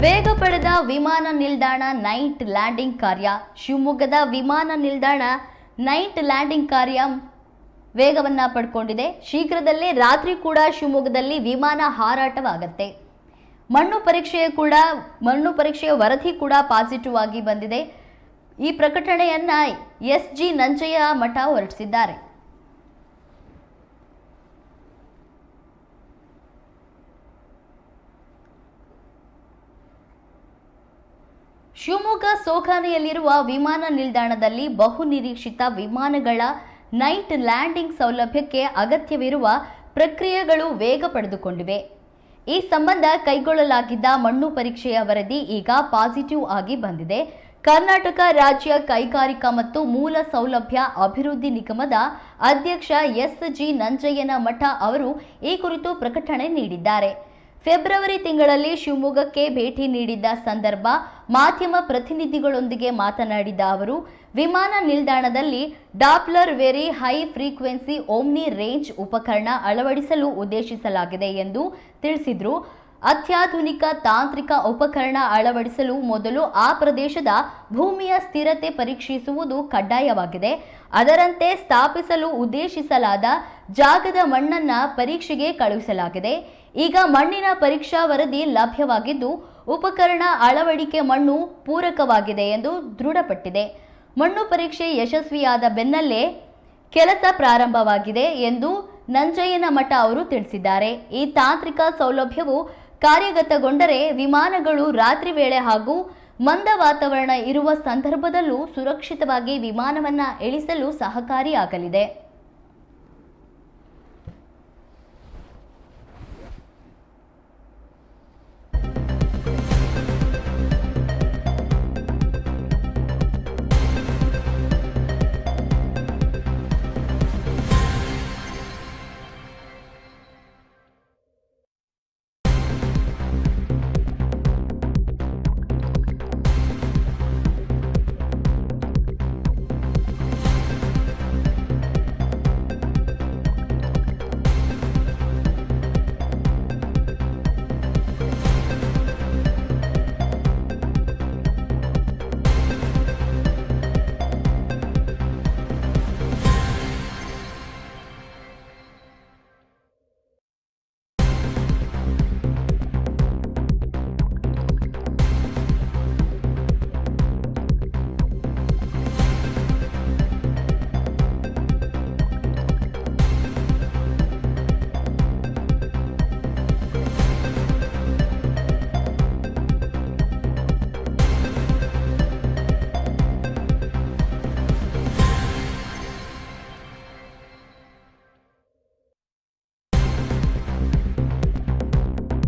ವೇಗ ಪಡೆದ ವಿಮಾನ ನಿಲ್ದಾಣ ನೈಟ್ ಲ್ಯಾಂಡಿಂಗ್ ಕಾರ್ಯ. ಶಿವಮೊಗ್ಗದ ವಿಮಾನ ನಿಲ್ದಾಣ ನೈಟ್ ಲ್ಯಾಂಡಿಂಗ್ ಕಾರ್ಯ ವೇಗವನ್ನ ಪಡ್ಕೊಂಡಿದೆ. ಶೀಘ್ರದಲ್ಲೇ ರಾತ್ರಿ ಕೂಡ ಶಿವಮೊಗ್ಗದಲ್ಲಿ ವಿಮಾನ ಹಾರಾಟವಾಗುತ್ತೆ. ಮಣ್ಣು ಪರೀಕ್ಷೆಯ ವರದಿ ಕೂಡ ಪಾಸಿಟಿವ್ ಆಗಿ ಬಂದಿದೆ. ಈ ಪ್ರಕಟಣೆಯನ್ನ ಎಸ್.ಜಿ. ನಂಜಯ್ಯ ಮಠ ಹೊರಡಿಸಿದ್ದಾರೆ. ಶಿವಮೊಗ್ಗ ಸೋಖಾನೆಯಲ್ಲಿರುವ ವಿಮಾನ ನಿಲ್ದಾಣದಲ್ಲಿ ಬಹು ನಿರೀಕ್ಷಿತ ವಿಮಾನಗಳ ನೈಟ್ ಲ್ಯಾಂಡಿಂಗ್ ಸೌಲಭ್ಯಕ್ಕೆ ಅಗತ್ಯವಿರುವ ಪ್ರಕ್ರಿಯೆಗಳು ವೇಗ ಪಡೆದುಕೊಂಡಿವೆ. ಈ ಸಂಬಂಧ ಕೈಗೊಳ್ಳಲಾಗಿದ್ದ ಮಣ್ಣು ಪರೀಕ್ಷೆಯ ವರದಿ ಈಗ ಪಾಸಿಟಿವ್ ಆಗಿ ಬಂದಿದೆ. ಕರ್ನಾಟಕ ರಾಜ್ಯ ಕೈಗಾರಿಕಾ ಮತ್ತು ಮೂಲ ಸೌಲಭ್ಯ ಅಭಿವೃದ್ಧಿ ನಿಗಮದ ಅಧ್ಯಕ್ಷ ಎಸ್.ಜಿ. ನಂಜಯ್ಯನ ಮಠ ಅವರು ಈ ಕುರಿತು ಪ್ರಕಟಣೆ ನೀಡಿದ್ದಾರೆ. ಫೆಬ್ರವರಿ ತಿಂಗಳಲ್ಲಿ ಶಿವಮೊಗ್ಗಕ್ಕೆ ಭೇಟಿ ನೀಡಿದ್ದ ಸಂದರ್ಭ ಮಾಧ್ಯಮ ಪ್ರತಿನಿಧಿಗಳೊಂದಿಗೆ ಮಾತನಾಡಿದ ಅವರು, ವಿಮಾನ ನಿಲ್ದಾಣದಲ್ಲಿ Doppler very high frequency Omni range ಉಪಕರಣ ಅಳವಡಿಸಲು ಉದ್ದೇಶಿಸಲಾಗಿದೆ ಎಂದು ತಿಳಿಸಿದರು. ಅತ್ಯಾಧುನಿಕ ತಾಂತ್ರಿಕ ಉಪಕರಣ ಅಳವಡಿಸಲು ಮೊದಲು ಆ ಪ್ರದೇಶದ ಭೂಮಿಯ ಸ್ಥಿರತೆ ಪರೀಕ್ಷಿಸುವುದು ಕಡ್ಡಾಯವಾಗಿದೆ. ಅದರಂತೆ ಸ್ಥಾಪಿಸಲು ಉದ್ದೇಶಿಸಲಾದ ಜಾಗದ ಮಣ್ಣನ್ನ ಪರೀಕ್ಷೆಗೆ ಕಳುಹಿಸಲಾಗಿದೆ. ಈಗ ಮಣ್ಣಿನ ಪರೀಕ್ಷಾ ವರದಿ ಲಭ್ಯವಾಗಿದ್ದು, ಉಪಕರಣ ಅಳವಡಿಕೆ ಮಣ್ಣು ಪೂರಕವಾಗಿದೆ ಎಂದು ದೃಢಪಟ್ಟಿದೆ. ಮಣ್ಣು ಪರೀಕ್ಷೆ ಯಶಸ್ವಿಯಾದ ಬೆನ್ನಲ್ಲೇ ಕೆಲಸ ಪ್ರಾರಂಭವಾಗಿದೆ ಎಂದು ನಂಜಯ್ಯನ ಮಠ ಅವರು ತಿಳಿಸಿದ್ದಾರೆ. ಈ ತಾಂತ್ರಿಕ ಸೌಲಭ್ಯವು ಕಾರ್ಯಗತಗೊಂಡರೆ ವಿಮಾನಗಳು ರಾತ್ರಿ ವೇಳೆ ಹಾಗೂ ಮಂದ ವಾತಾವರಣ ಇರುವ ಸಂದರ್ಭದಲ್ಲೂ ಸುರಕ್ಷಿತವಾಗಿ ವಿಮಾನವನ್ನ ಇಳಿಸಲು ಸಹಕಾರಿಯಾಗಲಿದೆ.